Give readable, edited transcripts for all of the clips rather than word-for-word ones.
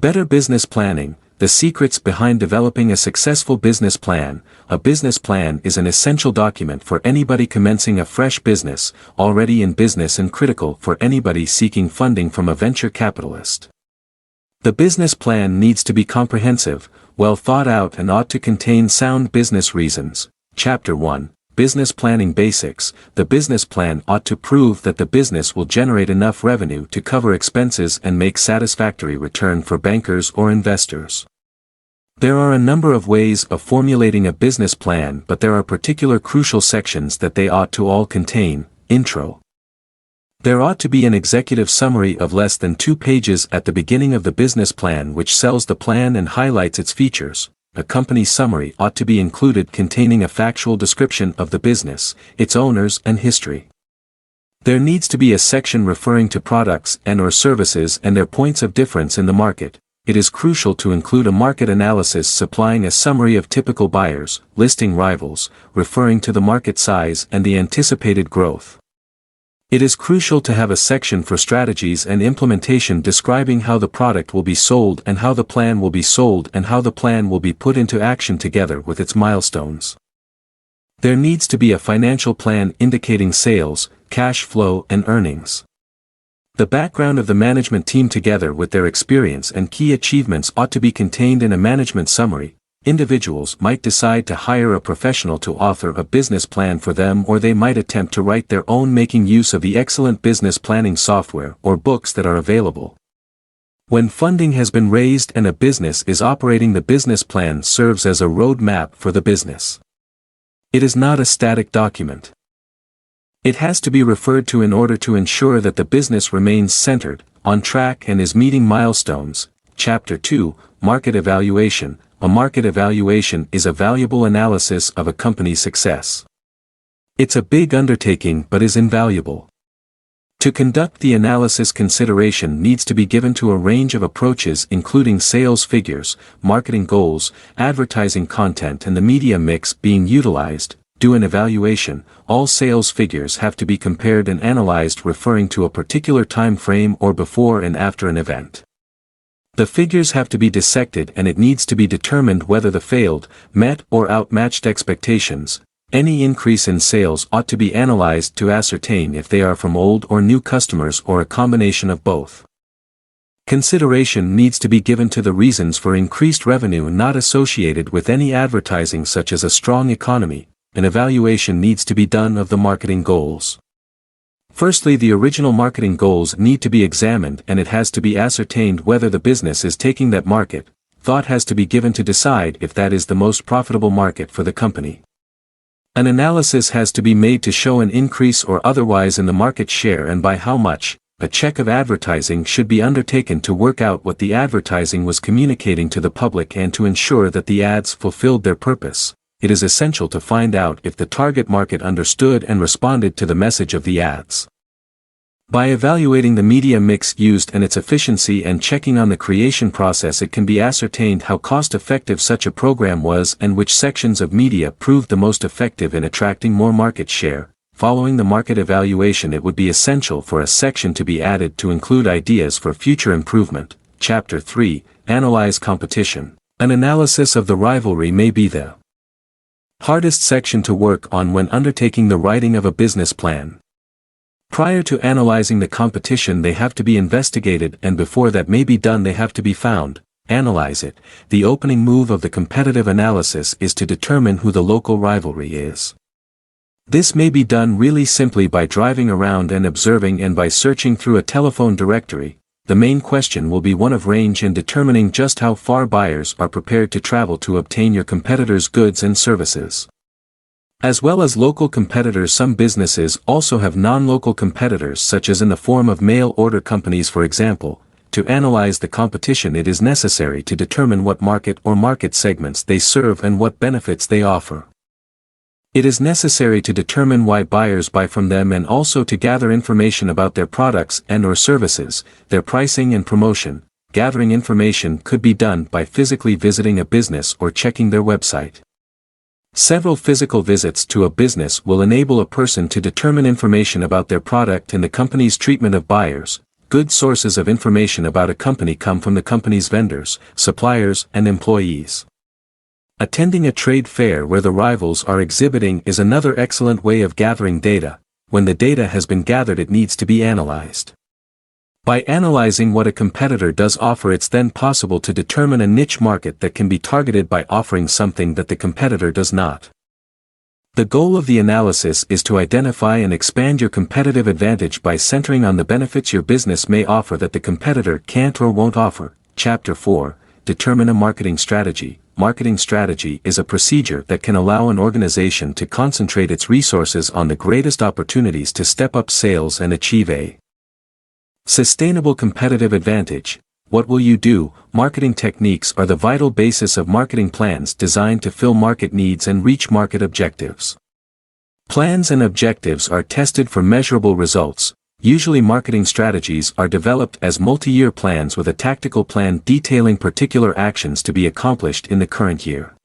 Better business planning, the secrets behind developing a successful business plan. A business plan is an essential document for anybody commencing a fresh business, already in business, and critical for anybody seeking funding from a venture capitalist. The business plan needs to be comprehensive, well thought out, and ought to contain sound business reasons. Chapter 1. Business Planning Basics. The business plan ought to prove that the business will generate enough revenue to cover expenses and make satisfactory return for bankers or investors. There are a number of ways of formulating a business plan, but there are particular crucial sections that they ought to all contain. Intro. There ought to be an executive summary of less than 2 pages at the beginning of the business plan which sells the plan and highlights its features. A company summary ought to be included containing a factual description of the business, its owners and history. There needs to be a section referring to products and/or services and their points of difference in the market. It is crucial to include a market analysis supplying a summary of typical buyers, listing rivals, referring to the market size and the anticipated growth. It is crucial to have a section for strategies and implementation describing how the product will be sold and how the plan will be sold and how the plan will be put into action together with its milestones. There needs to be a financial plan indicating sales, cash flow, and earnings. The background of the management team together with their experience and key achievements ought to be contained in a management summary. Individuals might decide to hire a professional to author a business plan for them, or they might attempt to write their own making use of the excellent business planning software or books that are available. When funding has been raised and a business is operating, the business plan serves as a road map for the business. It is not a static document. It has to be referred to in order to ensure that the business remains centered, on track, and is meeting milestones. Chapter 2. Market Evaluation. A market evaluation is a valuable analysis of a company's success. It's a big undertaking but is invaluable. To conduct the analysis, consideration needs to be given to a range of approaches including sales figures, marketing goals, advertising content, and the media mix being utilized. Do an evaluation. All sales figures have to be compared and analyzed referring to a particular time frame or before and after an event. The figures have to be dissected and it needs to be determined whether the failed, met, or outmatched expectations. Any increase in sales ought to be analyzed to ascertain if they are from old or new customers or a combination of both. Consideration needs to be given to the reasons for increased revenue not associated with any advertising, such as a strong economy. An evaluation needs to be done of the marketing goals. Firstly, the original marketing goals need to be examined and it has to be ascertained whether the business is taking that market. Thought has to be given to decide if that is the most profitable market for the company. An analysis has to be made to show an increase or otherwise in the market share and by how much. A check of advertising should be undertaken to work out what the advertising was communicating to the public and to ensure that the ads fulfilled their purpose. It is essential to find out if the target market understood and responded to the message of the ads. By evaluating the media mix used and its efficiency and checking on the creation process, it can be ascertained how cost-effective such a program was and which sections of media proved the most effective in attracting more market share. Following the market evaluation, it would be essential for a section to be added to include ideas for future improvement. Chapter 3. Analyze competition. An analysis of the rivalry may be the hardest section to work on when undertaking the writing of a business plan. Prior to analyzing the competition, they have to be investigated, and before that may be done, they have to be found. Analyze it. The opening move of the competitive analysis is to determine who the local rivalry is. This may be done really simply by driving around and observing and by searching through a telephone directory. The main question will be one of range and determining just how far buyers are prepared to travel to obtain your competitors' goods and services. As well as local competitors, some businesses also have non-local competitors, such as in the form of mail order companies, for example. To analyze the competition, it is necessary to determine what market or market segments they serve and what benefits they offer. It is necessary to determine why buyers buy from them and also to gather information about their products and/or services, their pricing and promotion. Gathering information could be done by physically visiting a business or checking their website. Several physical visits to a business will enable a person to determine information about their product and the company's treatment of buyers. Good sources of information about a company come from the company's vendors, suppliers, and employees. Attending a trade fair where the rivals are exhibiting is another excellent way of gathering data. When the data has been gathered, it needs to be analyzed. By analyzing what a competitor does offer, it's then possible to determine a niche market that can be targeted by offering something that the competitor does not. The goal of the analysis is to identify and expand your competitive advantage by centering on the benefits your business may offer that the competitor can't or won't offer. Chapter 4. Determine a marketing strategy. Marketing strategy is a procedure that can allow an organization to concentrate its resources on the greatest opportunities to step up sales and achieve a sustainable competitive advantage. What will you do? Marketing techniques are the vital basis of marketing plans designed to fill market needs and reach market objectives. Plans and objectives are tested for measurable results. Usually marketing strategies are developed as multi-year plans with a tactical plan detailing particular actions to be accomplished in the current year.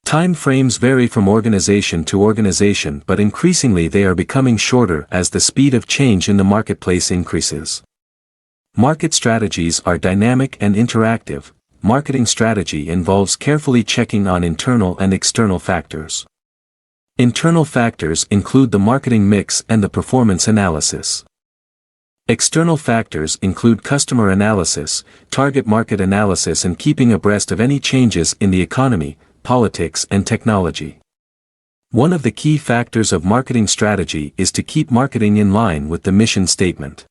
Time frames vary from organization to organization, but increasingly they are becoming shorter as the speed of change in the marketplace increases. Market strategies are dynamic and interactive. Marketing strategy involves carefully checking on internal and external factors. Internal factors include the marketing mix and the performance analysis. External factors include customer analysis, target market analysis, and keeping abreast of any changes in the economy, politics, and technology. One of the key factors of marketing strategy is to keep marketing in line with the mission statement.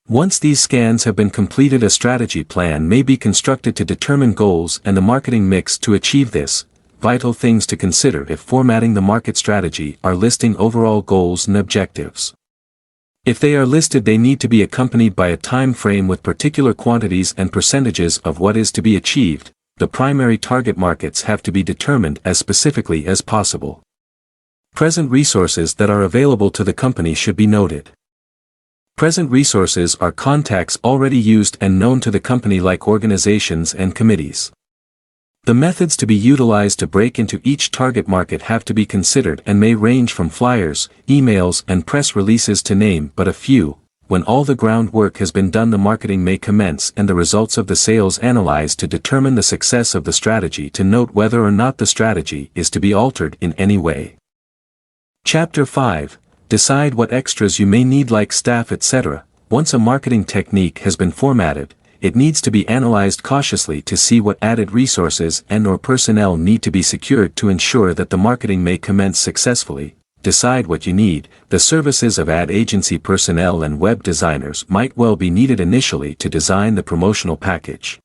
Once these scans have been completed, a strategy plan may be constructed to determine goals and the marketing mix to achieve this. Vital things to consider if formatting the market strategy are listing overall goals and objectives. If they are listed, they need to be accompanied by a time frame with particular quantities and percentages of what is to be achieved. The primary target markets have to be determined as specifically as possible. Present resources that are available to the company should be noted. Present resources are contacts already used and known to the company, like organizations and committees. The methods to be utilized to break into each target market have to be considered and may range from flyers, emails, and press releases to name but a few. When all the groundwork has been done, the marketing may commence and the results of the sales analyzed to determine the success of the strategy, to note whether or not the strategy is to be altered in any way. Chapter 5. Decide what extras you may need, like staff, etc. Once a marketing technique has been formatted, it needs to be analyzed cautiously to see what added resources and/or personnel need to be secured to ensure that the marketing may commence successfully. Decide what you need. The services of ad agency personnel and web designers might well be needed initially to design the promotional package.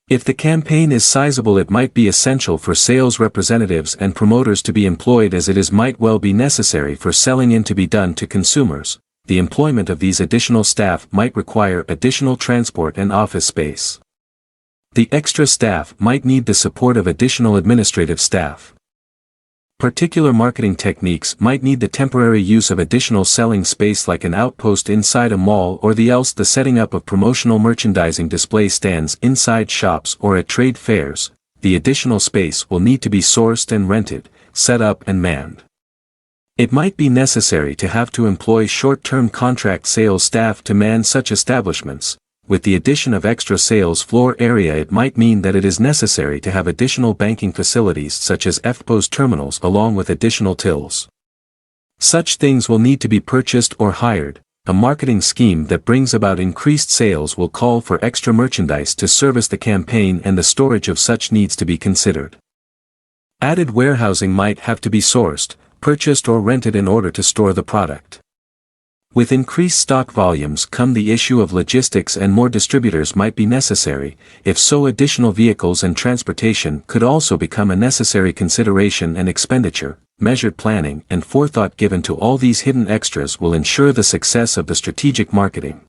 If the campaign is sizable, it might be essential for sales representatives and promoters to be employed, as it might well be necessary for selling in to be done to consumers. The employment of these additional staff might require additional transport and office space. The extra staff might need the support of additional administrative staff. Particular marketing techniques might need the temporary use of additional selling space, like an outpost inside a mall, or the setting up of promotional merchandising display stands inside shops or at trade fairs. The additional space will need to be sourced and rented, set up and manned. It might be necessary to have to employ short-term contract sales staff to man such establishments. With the addition of extra sales floor area, it might mean that it is necessary to have additional banking facilities such as FPOS terminals along with additional tills. Such things will need to be purchased or hired. A marketing scheme that brings about increased sales will call for extra merchandise to service the campaign, and the storage of such needs to be considered. Added warehousing might have to be sourced, purchased or rented in order to store the product. With increased stock volumes come the issue of logistics, and more distributors might be necessary. If so, additional vehicles and transportation could also become a necessary consideration and expenditure. Measured planning and forethought given to all these hidden extras will ensure the success of the strategic marketing.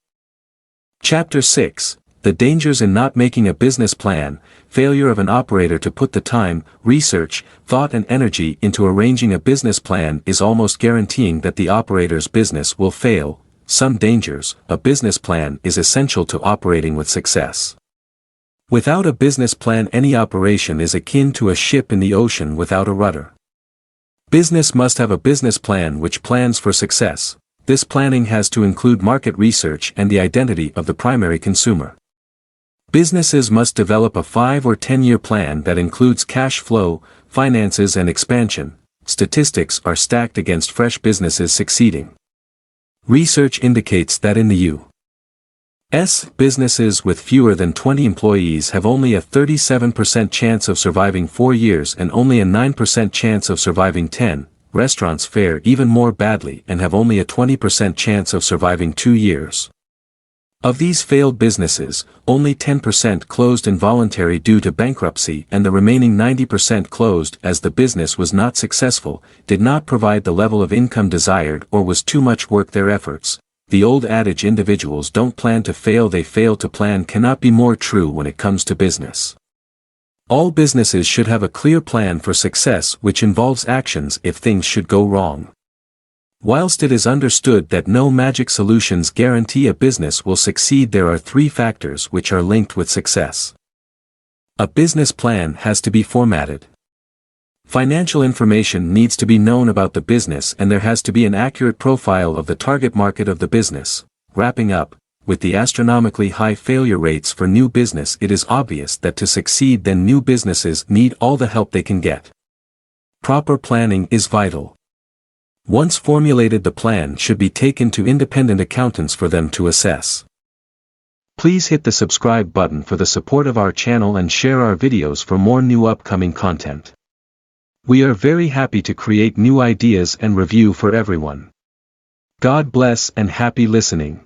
Chapter 6. The dangers in not making a business plan. Failure of an operator to put the time, research, thought and energy into arranging a business plan is almost guaranteeing that the operator's business will fail. Some dangers. A business plan is essential to operating with success. Without a business plan, any operation is akin to a ship in the ocean without a rudder. Business must have a business plan which plans for success. This planning has to include market research and the identity of the primary consumer. Businesses must develop a 5 or 10-year plan that includes cash flow, finances and expansion. Statistics are stacked against fresh businesses succeeding. Research indicates that in the U.S., businesses with fewer than 20 employees have only a 37% chance of surviving 4 years and only a 9% chance of surviving 10. Restaurants fare even more badly and have only a 20% chance of surviving 2 years. Of these failed businesses, only 10% closed involuntarily due to bankruptcy and the remaining 90% closed as the business was not successful, did not provide the level of income desired or was too much work their efforts. The old adage individuals don't plan to fail, they fail to plan cannot be more true when it comes to business. All businesses should have a clear plan for success which involves actions if things should go wrong. Whilst it is understood that no magic solutions guarantee a business will succeed, there are 3 factors which are linked with success. A business plan has to be formatted. Financial information needs to be known about the business and there has to be an accurate profile of the target market of the business. Wrapping up, with the astronomically high failure rates for new business, it is obvious that to succeed then new businesses need all the help they can get. Proper planning is vital. Once formulated, the plan should be taken to independent accountants for them to assess. Please hit the subscribe button for the support of our channel and share our videos for more new upcoming content. We are very happy to create new ideas and review for everyone. God bless and happy listening.